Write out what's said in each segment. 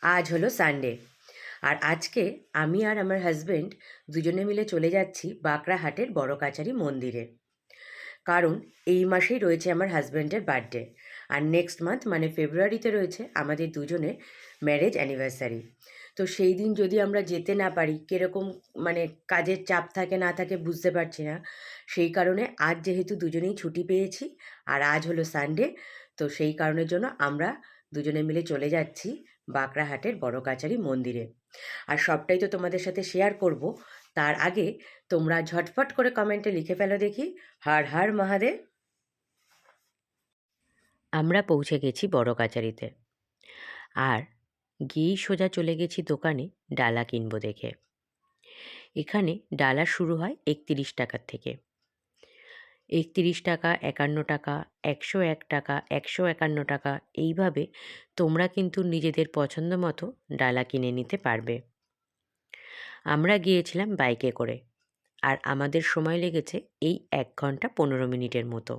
আজ হলো সানডে, আর আজকে আমি আর আমার হাজবেন্ড দুজনে মিলে চলে যাচ্ছি বাঁকড়াহাটের বড় কাছারি মন্দিরে। কারণ এই মাসেই রয়েছে আমার হাজব্যান্ডের বার্থডে, আর নেক্সট মান্থ মানে ফেব্রুয়ারিতে রয়েছে আমাদের দুজনের ম্যারেজ অ্যানিভার্সারি। তো সেই দিন যদি আমরা যেতে না পারি, কীরকম মানে কাজের চাপ থাকে না থাকে বুঝতে পারছি না। সেই কারণে আজ যেহেতু দুজনেই ছুটি পেয়েছি আর আজ হলো সানডে, তো সেই কারণের জন্য আমরা দুজনে মিলে চলে যাচ্ছি বাঁকড়াহাটের বড় কাছারি মন্দিরে। আর সবটাই তো তোমাদের সাথে শেয়ার করব। তার আগে তোমরা ঝটফট করে কমেন্টে লিখে ফেলো দেখি, হর হর মহাদেব। আমরা পৌঁছে গেছি বড় কাছারিতে, আর গিয়েই সোজা চলে গেছি দোকানে ডালা কিনবো দেখে। এখানে ডালা শুরু হয় 31 টাকার থেকে। 31 টাকা, 51 টাকা, 101 টাকা, 151 টাকা, এইভাবে তোমরা কিন্তু নিজেদের পছন্দ মতো ডালা কিনে নিতে পারবে। আমরা গিয়েছিলাম বাইকে করে, আর আমাদের সময় লেগেছে এই 1 ঘন্টা 15 মিনিটের মতো।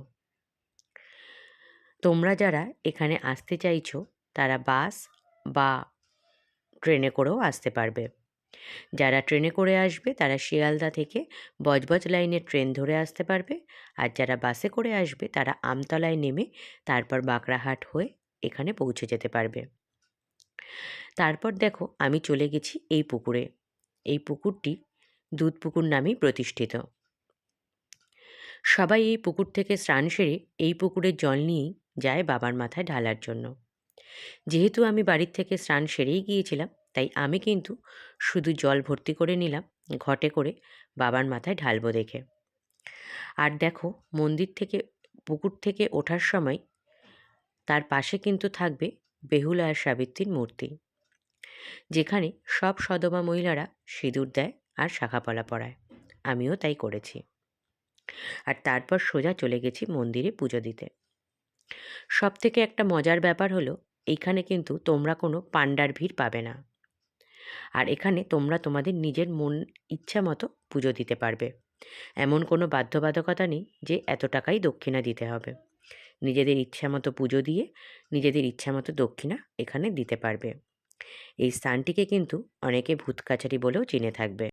তোমরা যারা এখানে আসতে চাইছো তারা বাস বা ট্রেনে করেও আসতে পারবে। যারা ট্রেনে করে আসবে তারা শিয়ালদা থেকে বজবজ লাইনের ট্রেন ধরে আসতে পারবে, আর যারা বাসে করে আসবে তারা আমতলায় নেমে তারপর বাঁকড়াহাট হয়ে এখানে পৌঁছে যেতে পারবে। তারপর দেখো আমি চলে গেছি এই পুকুরে। এই পুকুরটি দুধ পুকুর নামেই প্রতিষ্ঠিত। সবাই এই পুকুর থেকে স্নান সেরে এই পুকুরের জল নিয়েই যায় বাবার মাথায় ঢালার জন্য। যেহেতু আমি বাড়ির থেকে স্নান সেরেই গিয়েছিলাম, তাই আমি কিন্তু শুধু জল ভর্তি করে নিলাম ঘটে করে বাবার মাথায় ঢালবো দেখে। আর দেখো মন্দির থেকে পুকুর থেকে ওঠার সময় তার পাশে কিন্তু থাকবে বেহুলা আর সাবিত্রীর মূর্তি, যেখানে সব সধবা মহিলারা সিঁদুর দেয় আর শাঁখাপলা পরায়। আমিও তাই করেছি। আর তারপর সোজা চলে গেছি মন্দিরে পুজো দিতে। সবথেকে একটা মজার ব্যাপার হলো, এইখানে কিন্তু তোমরা কোনো পাণ্ডার ভিড় পাবে না। আর এখানে তোমরা তোমাদের নিজের মন ইচ্ছা মতো পুজো দিতে পারবে। এমন কোনো বাধ্যবাধকতা নেই যে এত টাকাই দক্ষিণা দিতে হবে। নিজেদের ইচ্ছা মতো পুজো দিয়ে নিজেদের ইচ্ছা মতো দক্ষিণা এখানে দিতে পারবে। এই স্থানটিকে কিন্তু অনেকে ভূত কাছারি বলেও চিনে থাকবে।